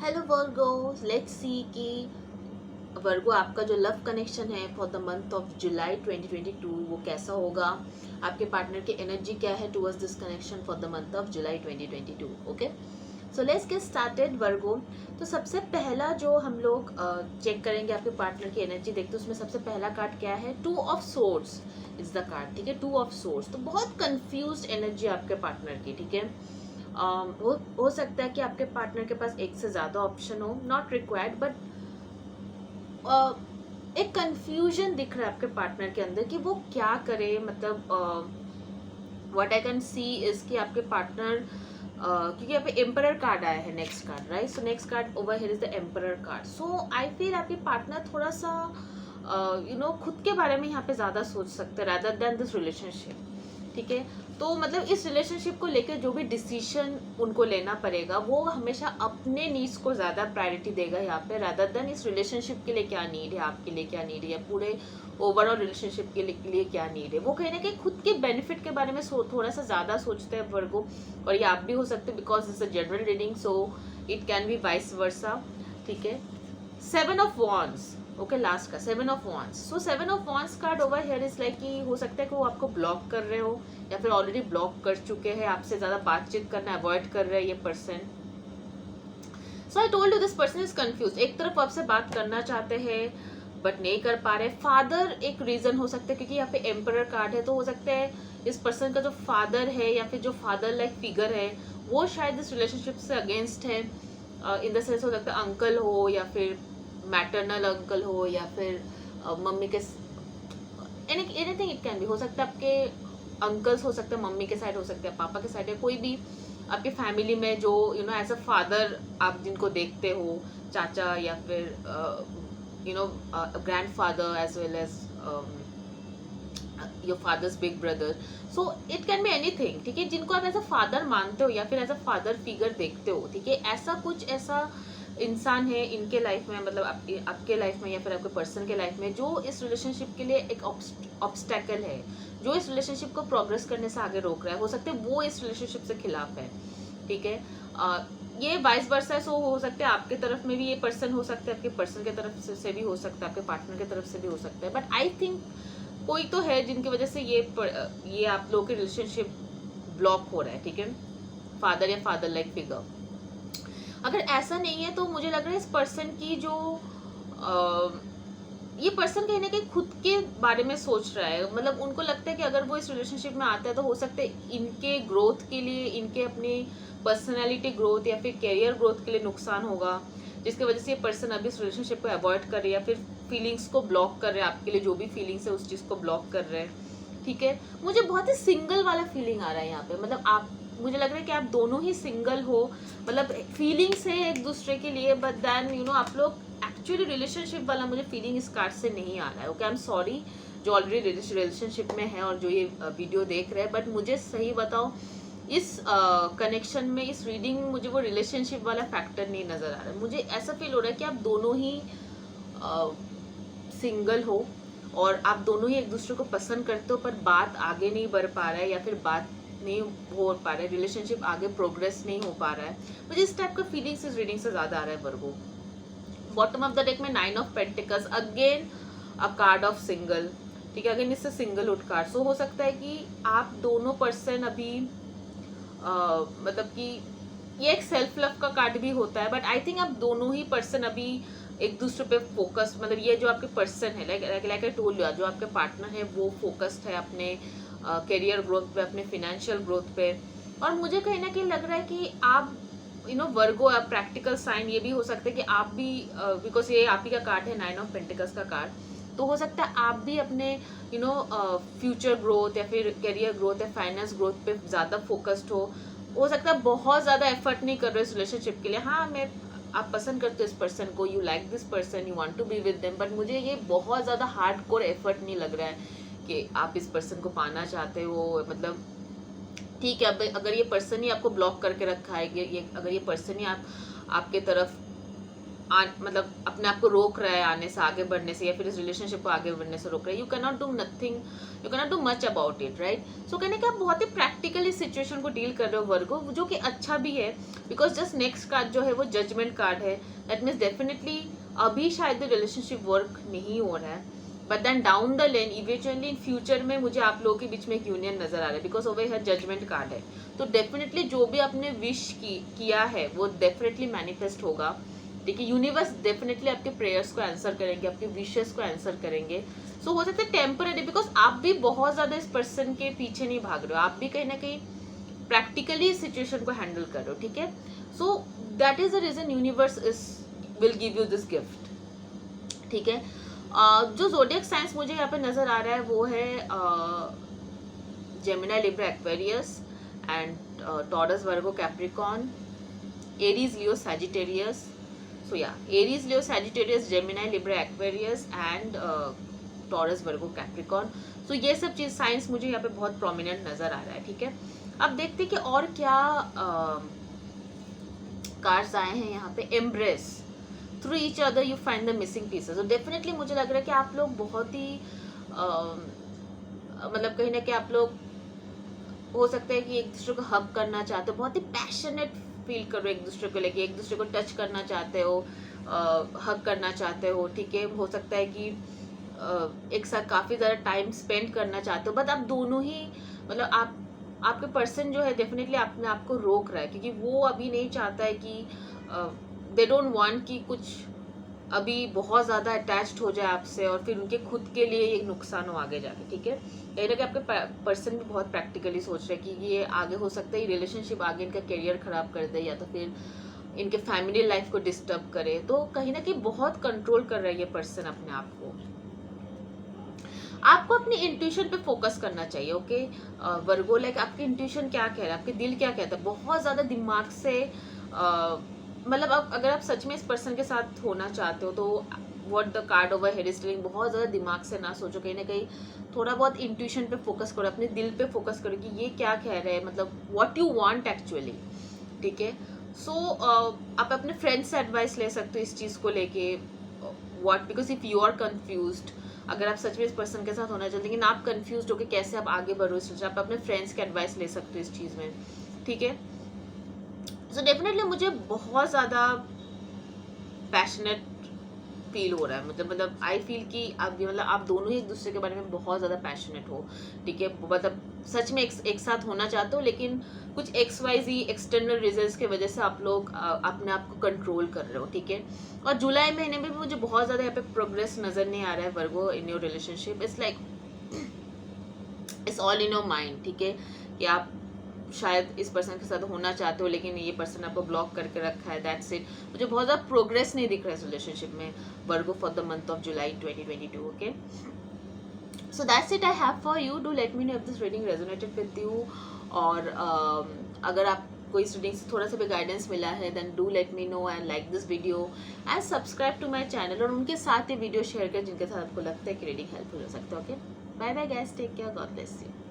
Hello Virgo, let's see कि वर्गो आपका जो लव कनेक्शन है for the month of July 2022 वो कैसा होगा। आपके पार्टनर की एनर्जी क्या है towards this connection for the month of July 2022। Okay, so let's get started Virgo. तो सबसे पहला जो हम लोग चेक करेंगे आपके पार्टनर की एनर्जी देखते हैं, उसमें सबसे पहला कार्ड क्या है? Two of swords is the card. ठीक है, टू ऑफ सोर्ड्स। तो बहुत कंफ्यूज्ड एनर्जी आपके पार्टनर की। ठीक है, हो सकता है कि आपके पार्टनर के पास एक से ज़्यादा ऑप्शन हो, नॉट रिक्वायर्ड, बट एक कंफ्यूजन दिख रहा है आपके पार्टनर के अंदर कि वो क्या करे। मतलब what I can see is कि आपके पार्टनर क्योंकि यहाँ पे एम्परर कार्ड आया है next card, right? So next card over here is the emperor card. So I feel आपके पार्टनर थोड़ा सा खुद के बारे में यहाँ पे ज़्यादा सोच सकते हैं रादर देन दिस रिलेशनशिप। ठीक है, तो मतलब इस रिलेशनशिप को लेकर जो भी डिसीजन उनको लेना पड़ेगा वो हमेशा अपने नीड्स को ज़्यादा प्रायोरिटी देगा यहाँ पे, रादर देन इस रिलेशनशिप के लिए क्या नीड है, आपके लिए क्या नीड है, पूरे ओवरऑल रिलेशनशिप के लिए क्या नीड है। वो कहीं ना कहीं खुद के बेनिफिट के बारे में थोड़ा सा ज़्यादा सोचते हैं वर्गो। और ये आप भी हो सकते हैं because it's a general reading, so it can B vice versa. ठीक है, 7 ऑफ वॉन्ड्स। ओके, लास्ट का 7 of wands. So 7 of wands card over here is like कि हो सकता है कि वो आपको ब्लॉक कर रहे हो या फिर ऑलरेडी ब्लॉक कर चुके हैं, आपसे ज़्यादा बातचीत करना अवॉइड कर रहे हैं ये person. So I told you this person is confuse. एक तरफ आपसे बात करना चाहते हैं बट नहीं कर पा रहे। फादर एक रीजन हो सकता है क्योंकि यहाँ पे एम्परर कार्ड है, तो हो सकता है इस पर्सन का जो फादर है या फिर जो फादर लाइक फिगर है वो शायद इस रिलेशनशिप से अगेंस्ट है। इन द सेंस हो सकता है अंकल हो या फिर मैटरनल अंकल हो या फिर मम्मी के एनीथिंग इट कैन बी। हो सकता है आपके अंकल्स हो सकते हैं, मम्मी के साइड हो सकते हैं, पापा के साइड है, कोई भी आपकी फैमिली में जो एज अ फादर आप जिनको देखते हो, चाचा या फिर grandfather as well as your father's big brother. So it can be anything. ठीक है, जिनको आप एज अ फादर मानते हो या फिर एज अ फादर फिगर देखते हो। ठीक है, ऐसा इंसान है इनके लाइफ में, मतलब आपके लाइफ में या फिर आपके पर्सन के लाइफ में, जो इस रिलेशनशिप के लिए एक ऑब्स्टेकल है, जो इस रिलेशनशिप को प्रोग्रेस करने से आगे रोक रहा है। हो सकता है वो इस रिलेशनशिप से खिलाफ है। ठीक है, ये वाइस वर्सा है। सो हो सकता है आपके तरफ में भी ये पर्सन हो सकता है, आपके पर्सन की तरफ से भी हो सकता है, आपके पार्टनर की तरफ से भी हो सकता है। बट आई थिंक कोई तो है जिनकी वजह से ये आप लोगों के रिलेशनशिप ब्लॉक हो रहा है। ठीक है, फादर या फादर लाइक फिगर। अगर ऐसा नहीं है तो मुझे लग रहा है इस पर्सन की जो ये पर्सन कहीं ना कहीं खुद के बारे में सोच रहा है। मतलब उनको लगता है कि अगर वो इस रिलेशनशिप में आता है तो हो सकता है इनके ग्रोथ के लिए, इनके अपनी पर्सनैलिटी ग्रोथ या फिर कैरियर ग्रोथ के लिए नुकसान होगा, जिसकी वजह से ये पर्सन अभी इस रिलेशनशिप को अवॉइड कर रहे हैं या फिर फीलिंग्स को ब्लॉक कर रहे हैं। आपके लिए जो भी फीलिंग्स है उस चीज़ को ब्लॉक कर रहे हैं। ठीक है, मुझे बहुत ही सिंगल वाला फीलिंग आ रहा है यहाँ पे। मतलब आप, मुझे लग रहा है कि आप दोनों ही सिंगल हो, मतलब फीलिंग्स है एक दूसरे के लिए, बट देन आप लोग एक्चुअली रिलेशनशिप वाला मुझे फीलिंग इस कार्ड से नहीं आ रहा है। ओके, आई एम सॉरी जो ऑलरेडी रिलेशनशिप में है और जो ये वीडियो देख रहे हैं, बट मुझे सही बताओ इस कनेक्शन में, इस रीडिंग में मुझे वो रिलेशनशिप वाला फैक्टर नहीं नज़र आ रहा है। मुझे ऐसा फील हो रहा है कि आप दोनों ही सिंगल हो और आप दोनों ही एक दूसरे को पसंद करते हो, पर बात आगे नहीं बढ़ पा रहा है या फिर बात नहीं हो पा रहा है, रिलेशनशिप आगे प्रोग्रेस नहीं हो पा रहा है। मुझे इस टाइप का फीलिंग्स इस रीडिंग से ज़्यादा आ रहा है वर्गो। बॉटम ऑफ द डेक में 9 of pentacles, again a card of single. ठीक है, अगेन इससे सिंगलहुड कार्ड। सो हो सकता है कि आप दोनों पर्सन अभी मतलब कि ये एक सेल्फ लव का कार्ड भी होता है, बट आई थिंक आप दोनों ही पर्सन अभी एक दूसरे पे फोकस, मतलब ये जो आपके पर्सन है लाइक आई टोल्ड यू, जो आपके पार्टनर है वो फोकस्ड है अपने करियर ग्रोथ पे, अपने फिनेंशियल ग्रोथ पे। और मुझे कहीं ना कहीं लग रहा है कि आप वर्गो प्रैक्टिकल साइन ये भी हो सकता है कि आप भी बिकॉज ये आप ही का कार्ड है 9 ऑफ पेंटिकल्स का कार्ड, तो हो सकता है आप भी अपने फ्यूचर ग्रोथ या फिर करियर ग्रोथ या फाइनेंस ग्रोथ पे ज़्यादा फोकस्ड हो सकता है बहुत ज़्यादा एफर्ट नहीं कर रहे इस रिलेशनशिप के लिए। हाँ, मैं आप पसंद करते हो इस पर्सन को, you like this person, you want to be with them, but मुझे ये बहुत ज़्यादा हार्ड कोर एफर्ट नहीं लग रहा है कि आप इस पर्सन को पाना चाहते हो। मतलब ठीक है, अब अगर ये पर्सन ही आपको ब्लॉक करके रखा है, ये अगर ये पर्सन ही आपके तरफ मतलब अपने आप को रोक रहा है आने से, आगे बढ़ने से, या फिर इस रिलेशनशिप को आगे बढ़ने से रोक रहा है, you can not do nothing, you can not do much about it, right. So कहने कि आप बहुत ही प्रैक्टिकली सिचुएशन को डील कर रहे हो वर्गो, जो कि अच्छा भी है, बिकॉज जस्ट नेक्स्ट कार्ड जो है वो जजमेंट कार्ड है। दैट मीन्स डेफिनेटली अभी शायद रिलेशनशिप वर्क नहीं हो रहा है, but then down the lane eventually in future में मुझे आप लोगों के बीच में एक यूनियन नजर आ रहा है, because over here judgement card है। तो डेफिनेटली जो भी आपने विश किया है वो डेफिनेटली मैनिफेस्ट होगा, ठीक है। यूनिवर्स डेफिनेटली आपके प्रेयर्स को आंसर करेंगे, आपके विशेस को आंसर करेंगे। सो हो सकता है टेम्पररी, बिकॉज आप भी बहुत ज्यादा इस पर्सन के पीछे नहीं भाग रहे हो, आप भी कहीं ना कहीं प्रैक्टिकली इस सिचुएशन को हैंडल कर रहे हो, ठीक है। So that is the reason universe is will give you this gift, ठीक है। जो ज़ोडिएक साइंस मुझे यहाँ पे नजर आ रहा है वो है Gemini, Libra, Aquarius and taurus, Virgo, Capricorn, Aries, Leo, Sagittarius. So yeah, Aries, Leo, Sagittarius, Gemini, Libra, Aquarius and Taurus, Virgo, Capricorn. So ये सब चीज साइंस मुझे यहाँ पे बहुत प्रोमिनेंट नजर आ रहा है, ठीक है। अब देखते हैं कि और क्या कार्ड्स आए हैं यहाँ पे। Embrace, through each other you find the missing pieces. तो डेफिनेटली मुझे लग रहा है कि आप लोग बहुत ही मतलब कहीं ना कहीं आप लोग हो सकता है कि एक दूसरे को हग करना चाहते हो, बहुत ही पैशनेट फील करो एक दूसरे को लेके, एक दूसरे को टच करना चाहते हो, हग करना चाहते हो, ठीक है। हो सकता है कि एक साथ काफ़ी ज़्यादा टाइम स्पेंड करना चाहते हो, बट आप दोनों ही मतलब आपके पर्सन जो है डेफिनेटली अपने आप को रोक रहा है, क्योंकि वो अभी नहीं चाहता है कि दे डोंट वांट कि कुछ अभी बहुत ज़्यादा अटैच्ड हो जाए आपसे और फिर उनके खुद के लिए ये नुकसान हो आगे जाके, ठीक है। कहीं ना कहीं आपके पर्सन भी बहुत प्रैक्टिकली सोच रहे हैं कि ये आगे हो सकता है रिलेशनशिप आगे इनका करियर खराब कर दे या तो फिर इनके फैमिली लाइफ को डिस्टर्ब करे। तो कहीं ना कहीं बहुत कंट्रोल कर रहा है ये पर्सन अपने आप को। आपको अपनी इंट्यूशन पे फोकस करना चाहिए, ओके वर्गो। लाइक आपकी इंट्यूशन क्या कह रहा है, आपके दिल क्या कहता है, बहुत ज़्यादा दिमाग से मतलब अगर आप सच में इस पर्सन के साथ होना चाहते हो तो what the card over head is telling, बहुत ज़्यादा दिमाग से ना सोचो, कहीं ना कहीं थोड़ा बहुत इंट्यूशन पे फोकस करो, अपने दिल पे फोकस करो कि ये क्या कह रहे हैं, मतलब व्हाट यू वांट एक्चुअली, ठीक है। सो आप अपने फ्रेंड्स से एडवाइस ले सकते हो इस चीज़ को लेके, what, because if you are confused, अगर आप सच में इस पर्सन के साथ होना चाहते लेकिन आप कन्फ्यूज्ड हो कि कैसे आप आगे बढ़ो इस चीज़, आप अपने फ्रेंड्स के एडवाइस ले सकते हो इस चीज़ में, ठीक है। सो डेफिनेटली मुझे बहुत ज़्यादा पैशनेट फील हो रहा है, मतलब आई फील कि आप मतलब आप दोनों ही एक दूसरे के बारे में बहुत ज़्यादा पैशनेट हो, ठीक है। मतलब सच में एक साथ होना चाहते हो, लेकिन कुछ XYZ एक्सटर्नल रीजंस की वजह से आप लोग अपने आप को कंट्रोल कर रहे हो, ठीक है। और जुलाई महीने में भी मुझे बहुत ज़्यादा यहाँ पे प्रोग्रेस नज़र नहीं आ रहा है Virgo in your relationship. It's like it's all in your mind, ठीक है, कि आप शायद इस पर्सन के साथ होना चाहते हो लेकिन ये पर्सन आपको ब्लॉक करके रखा है, दैट्स इट। मुझे बहुत ज़्यादा प्रोग्रेस नहीं दिख रहा है इस रिलेशनशिप में Virgo for the month of July 2022, okay. So that's it I have for you. Do let me know if this reading resonated with you, और अगर आपको इस रीडिंग से थोड़ा सा भी गाइडेंस मिला है then do let me know and like this video and subscribe to my channel, और उनके साथ ये वीडियो शेयर करें जिनके साथ आपको लगता है कि रीडिंग हेल्पफुल हो सकता है, okay. Bye bye guys, take care, God bless you.